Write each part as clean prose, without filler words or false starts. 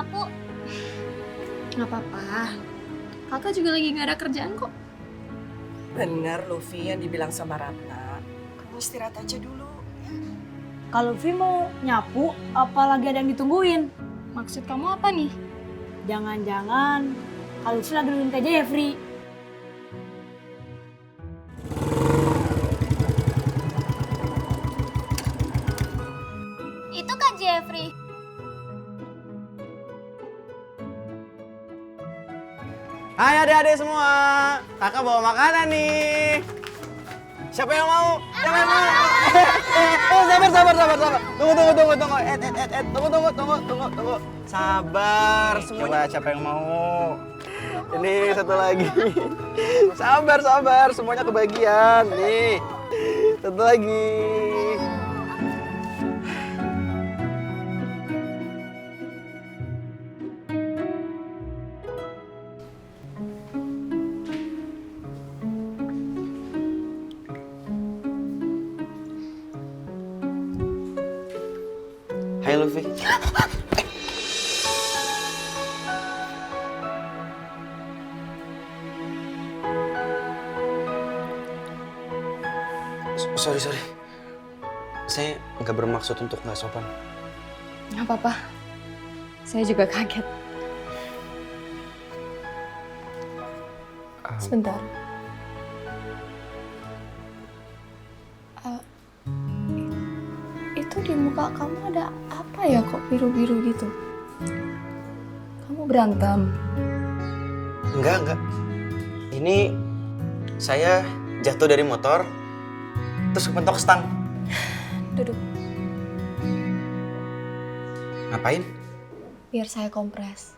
nyapu. Nggak apa-apa. Kakak juga lagi nggak ada kerjaan kok. Bener Luffy yang dibilang sama Ratna. Kamu istirahat aja dulu. Kalau Vi mau nyapu, apalagi ada yang ditungguin. Maksud kamu apa nih? Jangan-jangan kalau Vi lagi nungguin Kak Jeffrey. Itu Kak Jeffrey. Hai adik-adik semua, kakak bawa makanan nih. Siapa yang mau? Siapa yang mau? Sabar. Tunggu. Sabar semua. Coba siapa yang mau? Ini satu lagi. Sabar, semuanya kebagian. Nih, satu lagi. Hai Luffy. Sorry. Saya nggak bermaksud untuk nggak sopan. Nggak apa-apa. Saya juga kaget. Sebentar. Itu di muka kamu ada apa ya kok biru-biru gitu? Kamu berantem? Enggak. Ini saya jatuh dari motor, terus kepentok stang. Duduk. Ngapain? Biar saya kompres.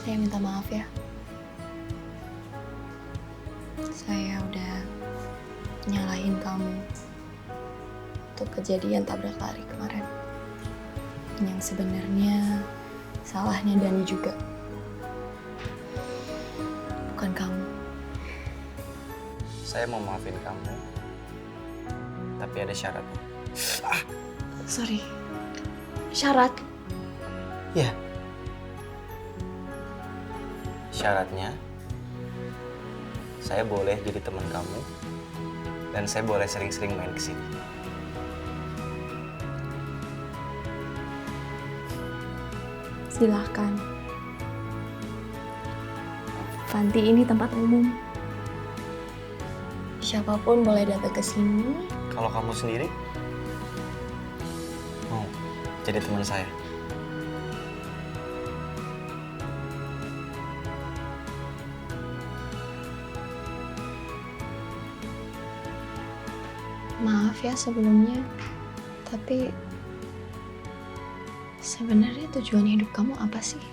Saya minta maaf ya. Saya udah nyalahin kamu untuk kejadian tabrak lari kemarin. Yang sebenarnya salahnya Dani juga. Bukan kamu. Saya mau maafin kamu, tapi ada syaratnya. Sorry. Syarat? Ya. Syaratnya, saya boleh jadi teman kamu, dan saya boleh sering-sering main ke sini. Silahkan. Panti ini tempat umum. Siapapun boleh datang ke sini. Kalau kamu sendiri, mau jadi teman saya. Maaf ya sebelumnya, tapi sebenarnya tujuan hidup kamu apa sih?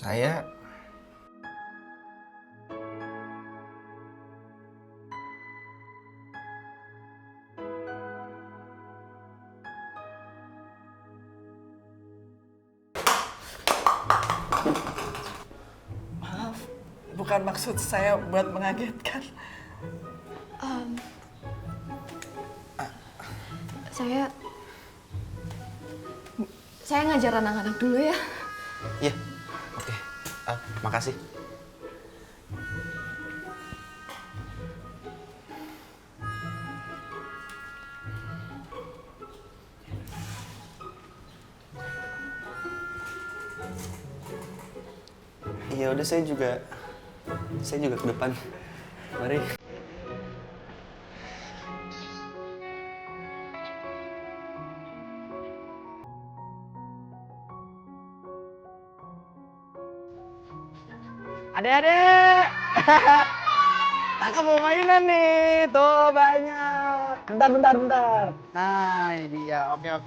Saya Maaf, bukan maksud saya buat mengagetkan. Saya ngajar anak-anak dulu ya. Iya, oke. Makasih. Ya udah saya juga ke depan. Mari. Adek-adek. Kakak mau mainan nih. Tuh banyak. Bentar. Nah, ini dia. Oke.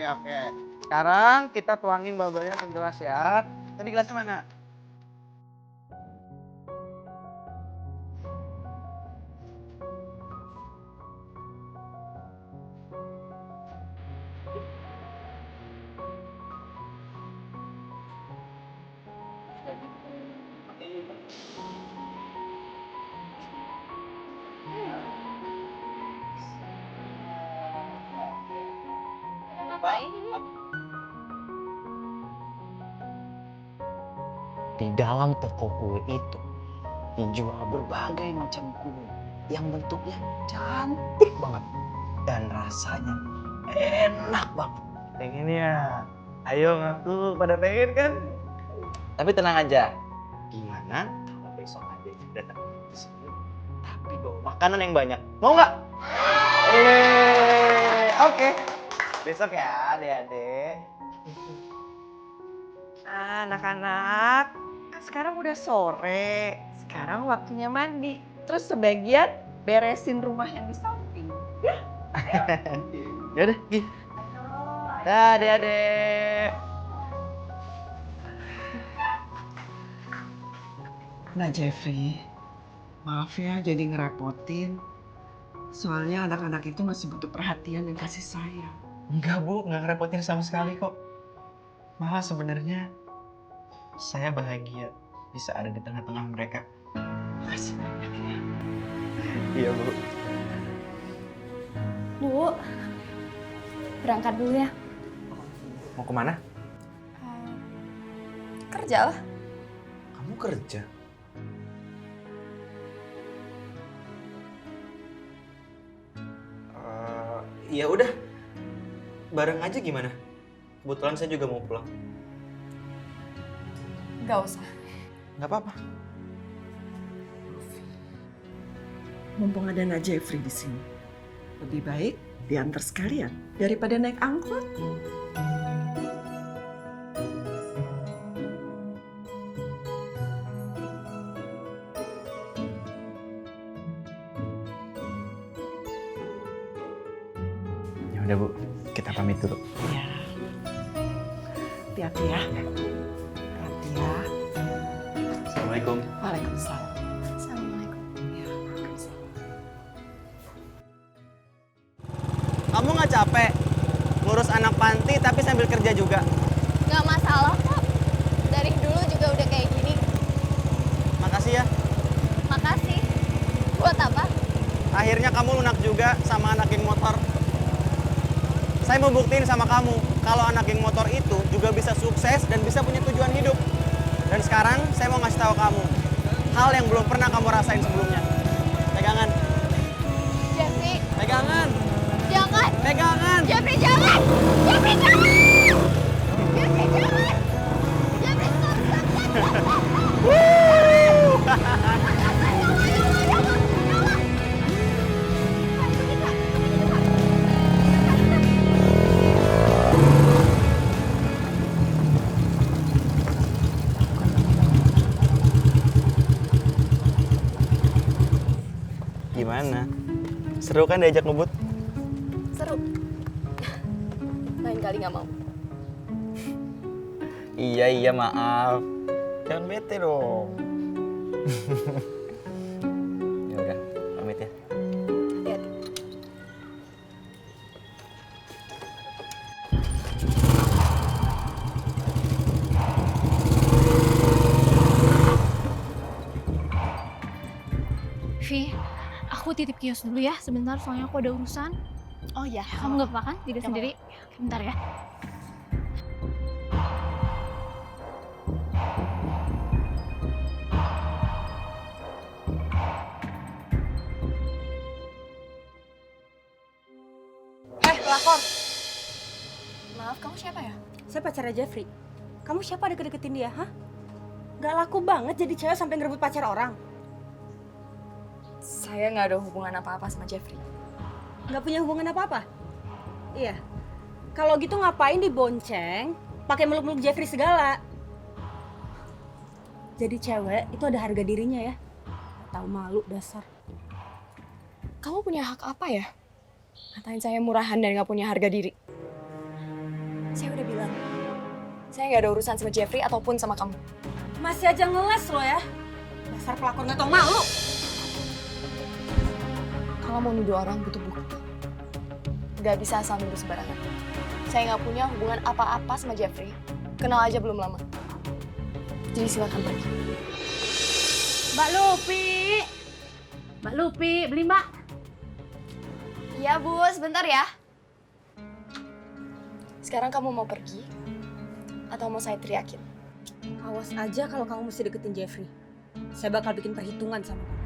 Sekarang kita tuangin bubble-nya ke gelas ya. Tadi gelasnya mana? Di dalam toko kue itu dijual berbagai macam kue yang bentuknya cantik banget dan rasanya enak banget. Pengen ya? Ayo ngaku, pada pengen kan? Tapi tenang aja. Gimana kalau besok aja datang ke sini tapi bawa makanan yang banyak? Mau nggak? Oke. Besok ya, adik-adik. Anak-anak, kan sekarang udah sore. Sekarang waktunya mandi. Terus sebagian beresin rumah yang di samping. Ya udah, gih. Dah, adik-adik. Nah Jeffrey, maaf ya jadi ngerepotin. Soalnya anak-anak itu masih butuh perhatian dan kasih sayang. Enggak, Bu. Nggak ngerepotin sama sekali kok. Malah sebenarnya saya bahagia bisa ada di tengah-tengah mereka. Makasih banyak ya. Iya, Bu. Bu, berangkat dulu ya. Mau kemana? Kerja lah. Kamu kerja? Ya udah, bareng aja gimana? Kebetulan saya juga mau pulang. Gak usah. Nggak apa-apa. Mumpung ada Nak Jeffrey di sini, lebih baik diantar sekalian daripada naik angkot. Ya udah, Bu. Kita pamit dulu. Ya. Hati-hati ya. Hati ya. Assalamualaikum. Waalaikumsalam. Assalamualaikum. Ya, waalaikumsalam. Kamu nggak capek ngurus anak panti tapi sambil kerja juga? Gak masalah kok. Dari dulu juga udah kayak gini. Makasih ya. Makasih. Buat apa? Akhirnya kamu lunak juga sama anak geng motor. Saya mau buktiin sama kamu kalau anak geng motor itu juga bisa sukses dan bisa punya tujuan hidup. Dan sekarang saya mau ngasih tahu kamu hal yang belum pernah kamu rasain sebelumnya. Pegangan. Jeffrey, Pegangan. jangan. Pegangan. Jeffrey, jangan. Jeffrey, jangan. Jeffrey, jangan. Jeffrey, stop. Gimana? Seru kan diajak ngebut? Seru. Lain kali nggak mau. Iya, maaf. Jangan bete dong. Ya udah, pamit ya. Hati-hati. Vi, aku titip kios dulu ya sebentar soalnya aku ada urusan. Oh ya. Kamu gak apa-apa kan tidur sendiri? Bentar ya. Pelakor. Maaf, kamu siapa ya? Saya pacarnya Jeffrey. Kamu siapa deket-deketin dia, hah? Gak laku banget jadi cewek sampai ngerebut pacar orang. Saya nggak ada hubungan apa-apa sama Jeffrey. Gak punya hubungan apa-apa? Iya. Kalau gitu ngapain dibonceng, pakai meluk-meluk Jeffrey segala? Jadi cewek itu ada harga dirinya ya. Tahu malu dasar. Kamu punya hak apa ya? Ngatain saya murahan dan nggak punya harga diri. Saya udah bilang, saya nggak ada urusan sama Jeffrey ataupun sama kamu. Masih aja ngeles lo ya. Dasar pelakor nggak tahu malu. Kalau mau nuduh orang butuh bukti. Nggak bisa asal nuduh sembarangan. Saya nggak punya hubungan apa-apa sama Jeffrey. Kenal aja belum lama. Jadi silakan pergi. Mbak Lupi. Mbak Lupi, beli mbak. Iya Bu, sebentar ya. Sekarang kamu mau pergi? Atau mau saya teriakin? Awas aja kalau kamu mesti deketin Jeffrey. Saya bakal bikin perhitungan sama kamu.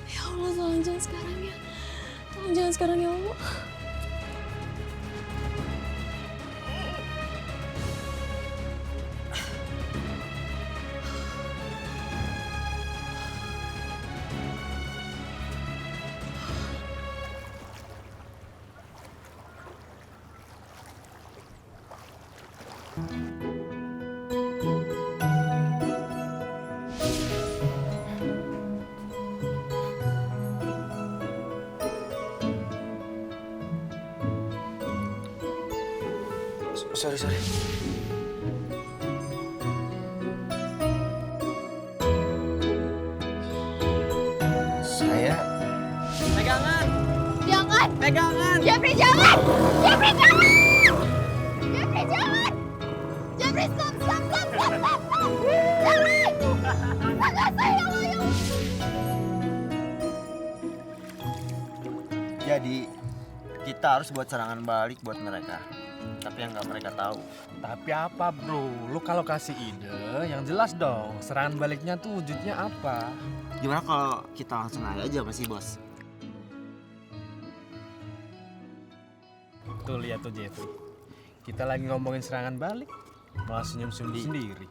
Ya Allah, tolong jangan sekarang ya. Tolong jangan sekarang ya Allah. Sorry, sorry. Saya... Jangan! Pegangan! Jeffrey, jangan! Jeffrey, jangan! Jeffrey, jangan! Jeffrey, stop! Jangan! Jangan, sayang, ayo! Jadi kita harus buat serangan balik buat mereka. Tapi yang nggak mereka tahu. Tapi apa bro? Lu kalau kasih ide yang jelas dong. Serangan baliknya tuh wujudnya apa? Gimana kalau kita langsung aja sama si bos? Tuh lihat tuh Jeffrey. Kita lagi ngomongin serangan balik, malah senyum-senyum sendiri.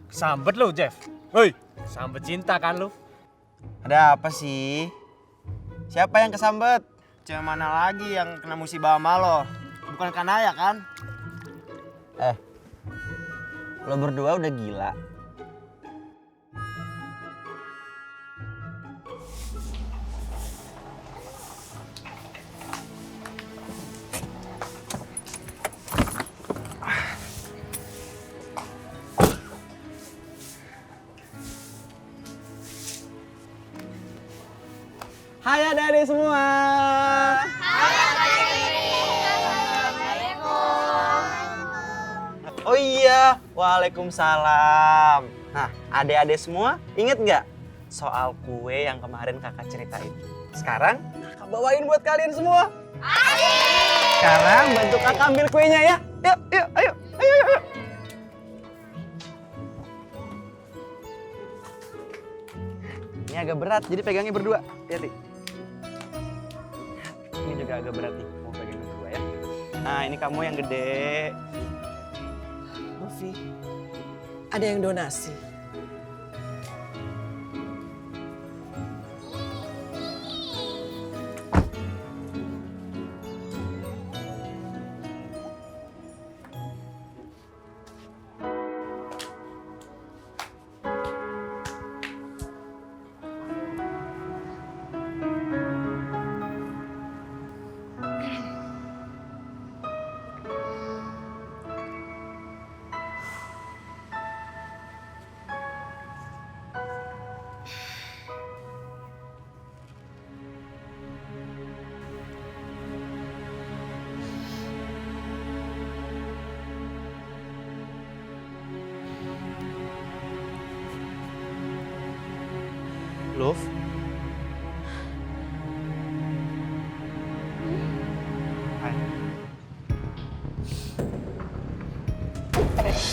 Sambet lo Jeff. Woi, sambet cinta kan lu? Ada apa sih? Siapa yang kesambet? Cewek mana lagi yang kena musibah sama lo? Bukan Kanaya kan? Lo berdua udah gila. Hai adik-adik semua. Oh iya, waalaikumsalam. Nah, adik-adik semua, inget nggak soal kue yang kemarin kakak ceritain? Sekarang kakak bawain buat kalian semua. Sekarang bantu kakak ambil kuenya ya. Yuk, yuk, ayo, ayo, ayo. Ini agak berat, jadi pegangnya berdua. Lihat nih. Ini juga agak berat nih, mau pegang berdua ya. Nah, ini kamu yang gede. Novi, ada yang donasi.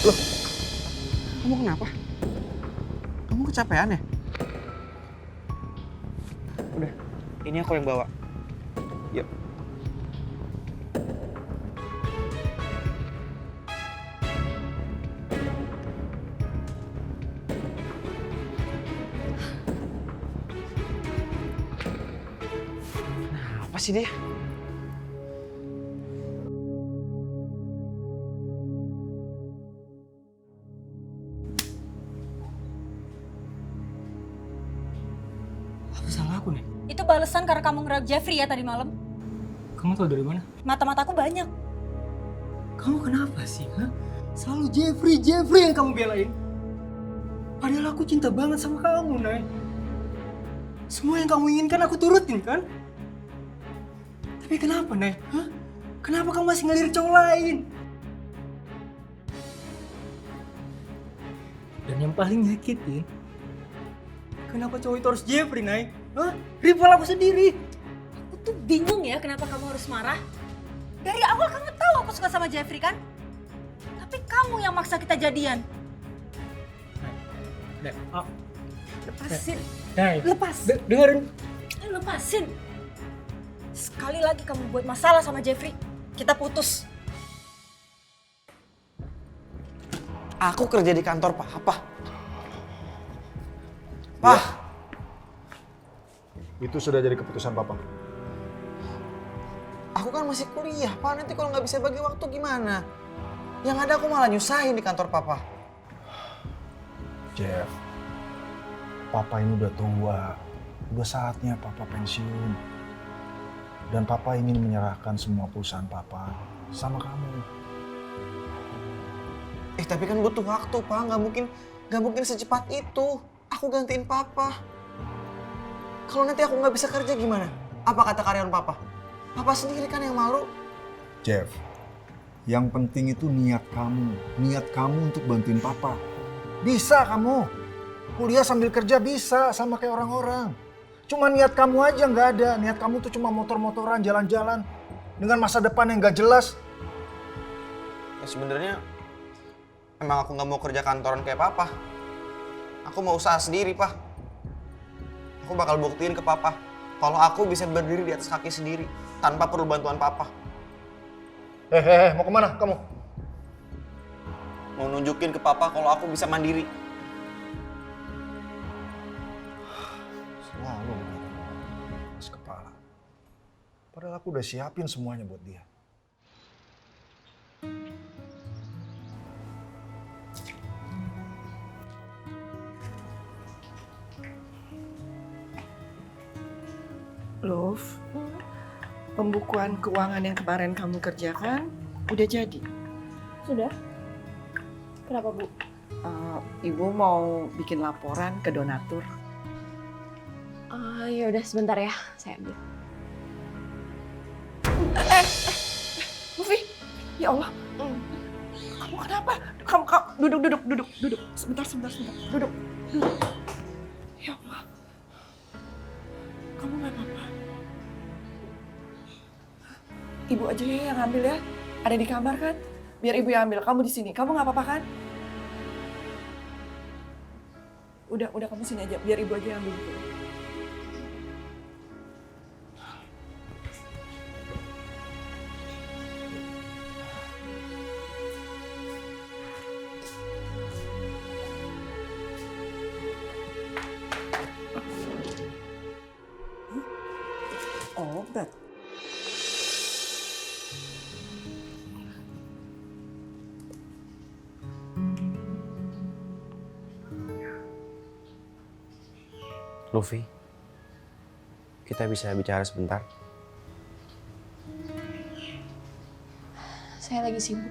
Kamu kenapa? Kamu kecapean ya? Udah, ini aku yang bawa. Yuk. Nah, apa sih dia? Apa salah aku nih? Itu balasan karena kamu ngerak Jeffrey ya tadi malam. Kamu tahu dari mana? Mata-mataku banyak. Kamu kenapa sih? Hah? Selalu Jeffrey yang kamu belain. Padahal aku cinta banget sama kamu, Nay. Semua yang kamu inginkan aku turutin, kan? Tapi kenapa, Nay? Hah? Kenapa kamu masih ngelirik cowok lain? Dan yang paling nyakitin, kenapa cowok itu harus Jeffrey, Nay? Hah? Rival aku sendiri. Aku tuh bingung ya kenapa kamu harus marah. Dari awal kamu tahu aku suka sama Jeffrey kan? Tapi kamu yang maksa kita jadian. Lepasin. Nay, Lepas. dengerin. Lepasin. Sekali lagi kamu buat masalah sama Jeffrey, kita putus. Aku kerja di kantor Papa. Pak, Itu sudah jadi keputusan Papa. aku kan masih kuliah, Pak. Nanti kalau nggak bisa bagi waktu gimana? Yang ada aku malah nyusahin di kantor Papa. Jeff, Papa ini udah tua. Udah saatnya Papa pensiun. Dan Papa ingin menyerahkan semua perusahaan Papa sama kamu. Tapi kan butuh waktu, Pak. Nggak mungkin secepat itu. Aku gantiin Papa. Kalau nanti aku nggak bisa kerja gimana? Apa kata karyawan Papa? Papa sendiri kan yang malu. Jeff, yang penting itu niat kamu. Niat kamu untuk bantuin Papa. Bisa kamu. Kuliah sambil kerja bisa, sama kayak orang-orang. Cuma niat kamu aja nggak ada. Niat kamu tuh cuma motor-motoran, jalan-jalan. Dengan masa depan yang nggak jelas. Ya sebenarnya emang aku nggak mau kerja kantoran kayak Papa. Aku mau usaha sendiri, Pak. Aku bakal buktiin ke Papa kalau aku bisa berdiri di atas kaki sendiri tanpa perlu bantuan Papa. Mau kemana kamu? Mau nunjukin ke Papa kalau aku bisa mandiri. Selalu begitu. Keras kepala. Padahal aku udah siapin semuanya buat dia. Love, pembukuan keuangan yang kemarin kamu kerjakan udah jadi. Sudah? Kenapa, Bu? Ibu mau bikin laporan ke donatur. Ya udah sebentar ya, saya ambil. Luffy, ya Allah. Kamu kenapa? Kamu duduk. Sebentar. Duduk. Ya Allah. Kamu nggak apa-apa? Ibu aja ya yang ambil ya. Ada di kamar kan? Biar ibu yang ambil. Kamu di sini. Kamu nggak apa-apa kan? Udah kamu sini aja. Biar ibu aja yang ambil. Obat. Luffy, kita bisa bicara sebentar? Saya lagi sibuk.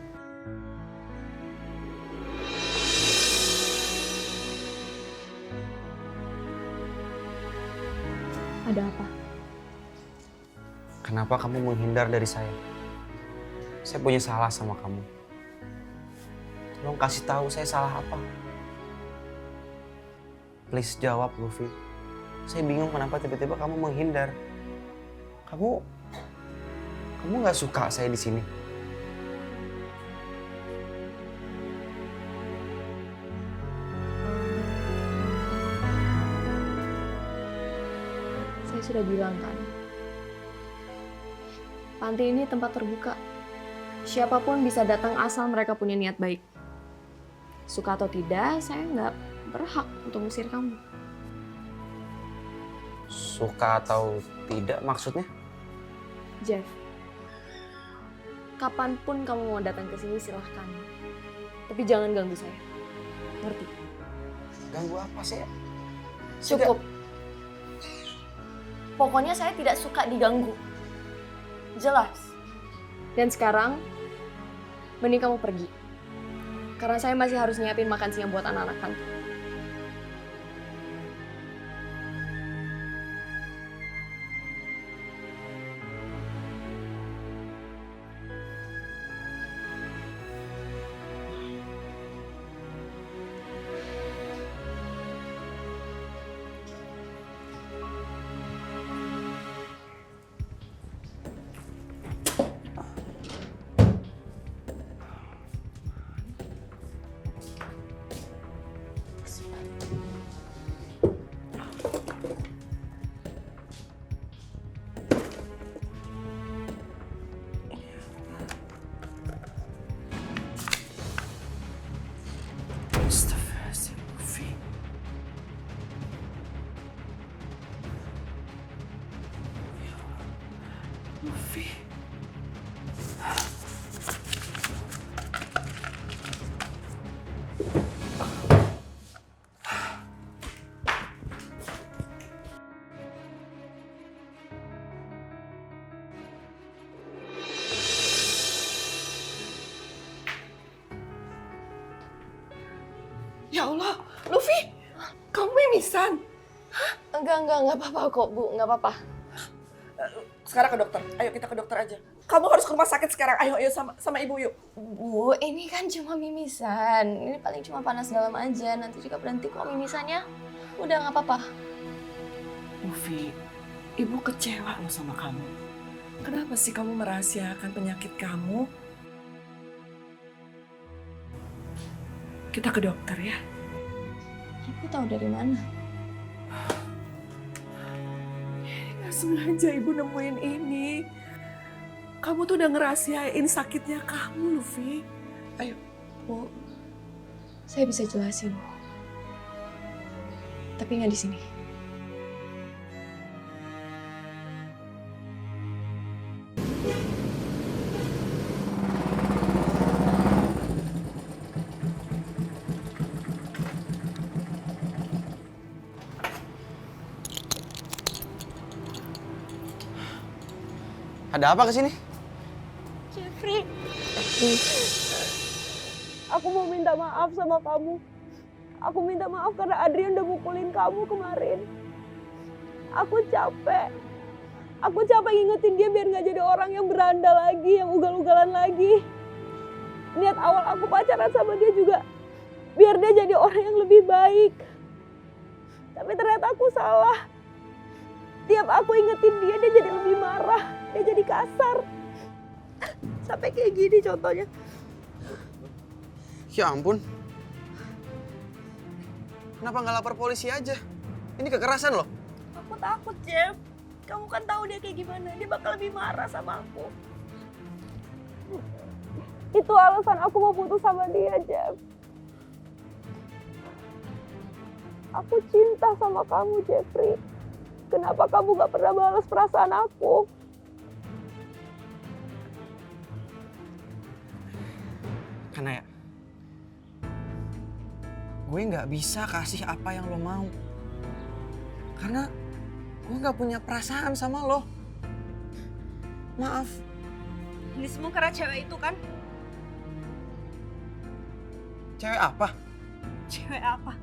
Ada apa? Kenapa kamu menghindar dari saya? Saya punya salah sama kamu. Tolong kasih tahu saya salah apa. Please jawab, Luffy. Saya bingung kenapa tiba-tiba kamu menghindar. Kamu nggak suka saya di sini? sudah bilang kan, panti ini tempat terbuka. Siapapun bisa datang asal mereka punya niat baik. Suka atau tidak, saya nggak berhak untuk ngusir kamu. Suka atau tidak maksudnya? Jeff, kapanpun kamu mau datang ke sini silahkan. Tapi jangan ganggu saya. Ngerti? Ganggu apa sih? Cukup. Pokoknya saya tidak suka diganggu. Jelas. Dan sekarang, mending kamu pergi. Karena saya masih harus nyiapin makan siang buat anak-anak kantor. Ya Allah, Luffy, kamu mimisan. Enggak apa-apa kok, Bu. Enggak apa-apa. Sekarang ke dokter. Ayo kita ke dokter aja. Kamu harus ke rumah sakit sekarang. Ayo sama ibu yuk. Bu, ini kan cuma mimisan. Ini paling cuma panas dalam aja. Nanti juga berhenti kok mimisannya. Udah nggak apa-apa. Luffy, ibu kecewa loh sama kamu. Kenapa sih kamu merahasiakan penyakit kamu? Kita ke dokter ya. Ibu tahu dari mana? Gak sengaja ibu nemuin ini. Kamu tuh udah ngerahasiain sakitnya kamu, Luffy. Ayo. Bu, saya bisa jelasin. Tapi nggak di sini. Ada apa kesini? Jeffrey, aku mau minta maaf sama kamu. Aku minta maaf karena Adrian udah mukulin kamu kemarin. Aku capek. Aku capek ngingetin dia biar gak jadi orang yang beranda lagi, yang ugal-ugalan lagi. Niat awal aku pacaran sama dia juga biar dia jadi orang yang lebih baik. Tapi ternyata aku salah. Tiap aku ingetin dia jadi lebih marah. Dia jadi kasar. Sampai kayak gini contohnya. Ya ampun. Kenapa nggak lapor polisi aja? Ini kekerasan loh. Aku takut, Jeff. Kamu kan tahu dia kayak gimana. Dia bakal lebih marah sama aku. Itu alasan aku mau putus sama dia, Jeff. Aku cinta sama kamu, Jeffrey. Kenapa kamu gak pernah balas perasaan aku? Karena ya, gue nggak bisa kasih apa yang lo mau. Karena gue nggak punya perasaan sama lo. Maaf. Ini semua karena cewek itu kan? Cewek apa? Cewek apa?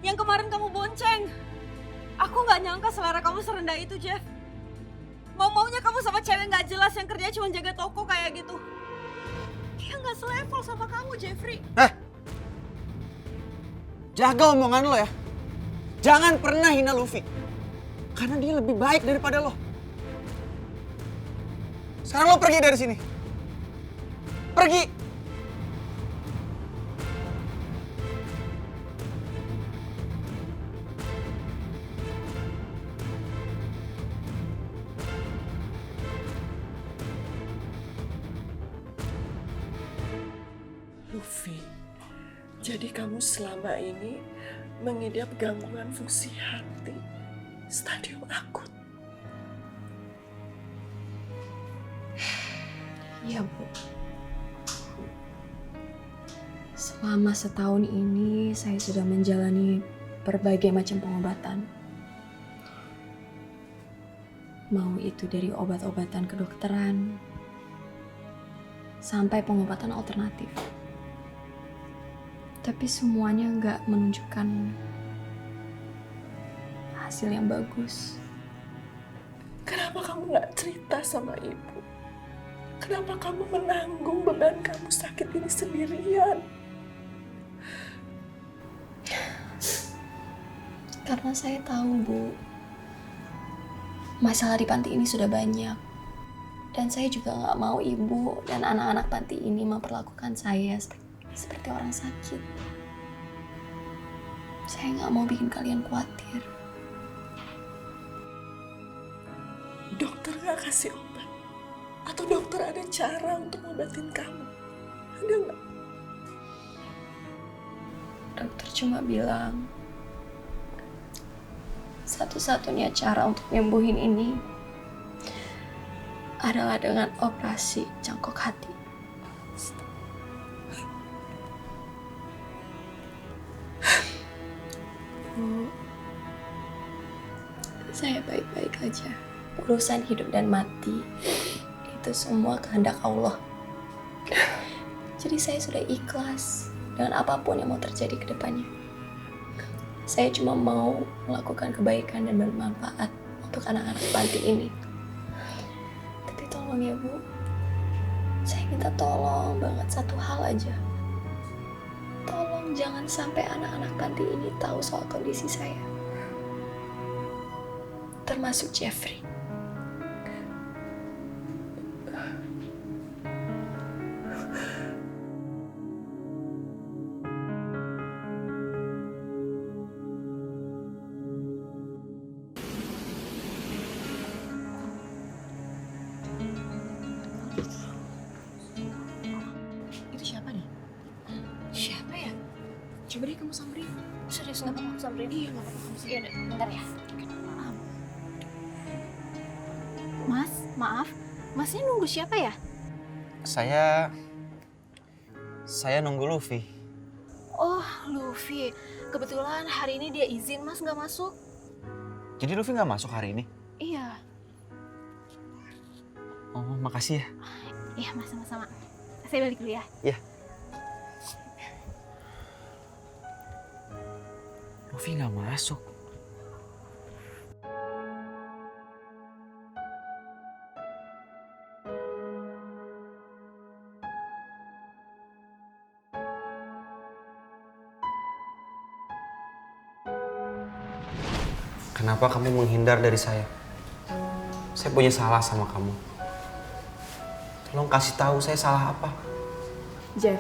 Yang kemarin kamu bonceng. Aku nggak nyangka selera kamu serendah itu, Jeff. Mau-maunya kamu sama cewek nggak jelas yang kerjanya cuma jaga toko kayak gitu. Dia nggak selevel sama kamu, Jeffrey. Jaga omongan lo ya. Jangan pernah hina Luffy. Karena dia lebih baik daripada lo. Sekarang lo pergi dari sini. Pergi. Luffy, jadi kamu selama ini mengidap gangguan fungsi hati stadium akut. Iya, Bu. Selama setahun ini saya sudah menjalani berbagai macam pengobatan. Mau itu dari obat-obatan kedokteran, sampai pengobatan alternatif. Tapi semuanya nggak menunjukkan hasil yang bagus. Kenapa kamu nggak cerita sama ibu? Kenapa kamu menanggung beban kamu sakit ini sendirian? Karena saya tahu, Bu, masalah di panti ini sudah banyak. Dan saya juga nggak mau ibu dan anak-anak panti ini memperlakukan saya seperti orang sakit. Saya nggak mau bikin kalian khawatir. Dokter nggak kasih obat? Atau dokter ada cara untuk ngobatin kamu? Ada nggak? Dokter cuma bilang, satu-satunya cara untuk nyembuhin ini adalah dengan operasi cangkok hati. Bu, saya baik-baik aja. Urusan hidup dan mati itu semua kehendak Allah. Jadi saya sudah ikhlas dengan apapun yang mau terjadi ke depannya. Saya cuma mau melakukan kebaikan dan bermanfaat untuk anak-anak panti ini. Tapi tolong ya, Bu. Saya minta tolong banget satu hal aja. Tolong jangan sampai anak-anak panti ini tahu soal kondisi saya. Termasuk Jeffrey. Itu siapa nih? Siapa ya? Coba deh kamu samperin. Serius, nggak apa-apa aku samperin? Iya, nggak apa-apa kamu samperin. Iya, bentar ya. Mas, maaf. Masnya nunggu siapa ya? Saya nunggu Luffy. Oh, Luffy. Kebetulan hari ini dia izin, Mas nggak masuk. Jadi Luffy nggak masuk hari ini? Iya. Oh, makasih ya. Iya, Mas, sama-sama. Saya balik dulu ya. Iya. Luffy nggak masuk. Kenapa kamu menghindar dari saya? Saya punya salah sama kamu. Tolong kasih tahu saya salah apa. Jeff,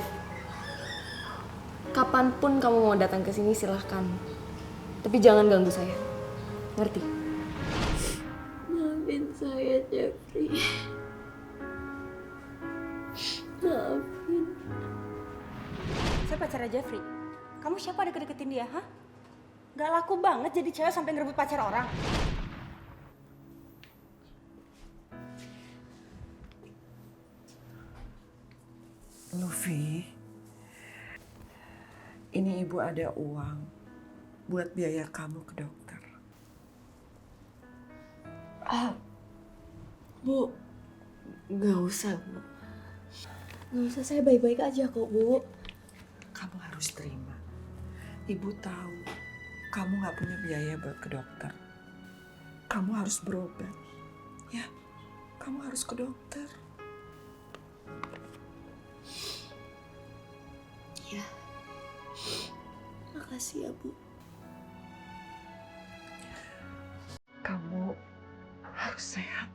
kapanpun kamu mau datang ke sini silahkan. Tapi jangan ganggu saya. Ngerti? Maafin saya, Jeffrey. Maafin. Saya pacarnya Jeffrey. Kamu siapa deket-deketin dia, hah? Gak laku banget jadi cewek sampai ngerebut pacar orang. Luffy, ini ibu ada uang buat biaya kamu ke dokter. Bu, nggak usah, Bu. Nggak usah, saya baik-baik aja kok, Bu. Kamu harus terima. Ibu tahu kamu nggak punya biaya buat ke dokter. Kamu harus berobat. Ya, kamu harus ke dokter. Ya. Makasih ya, Bu. Kamu harus sehat.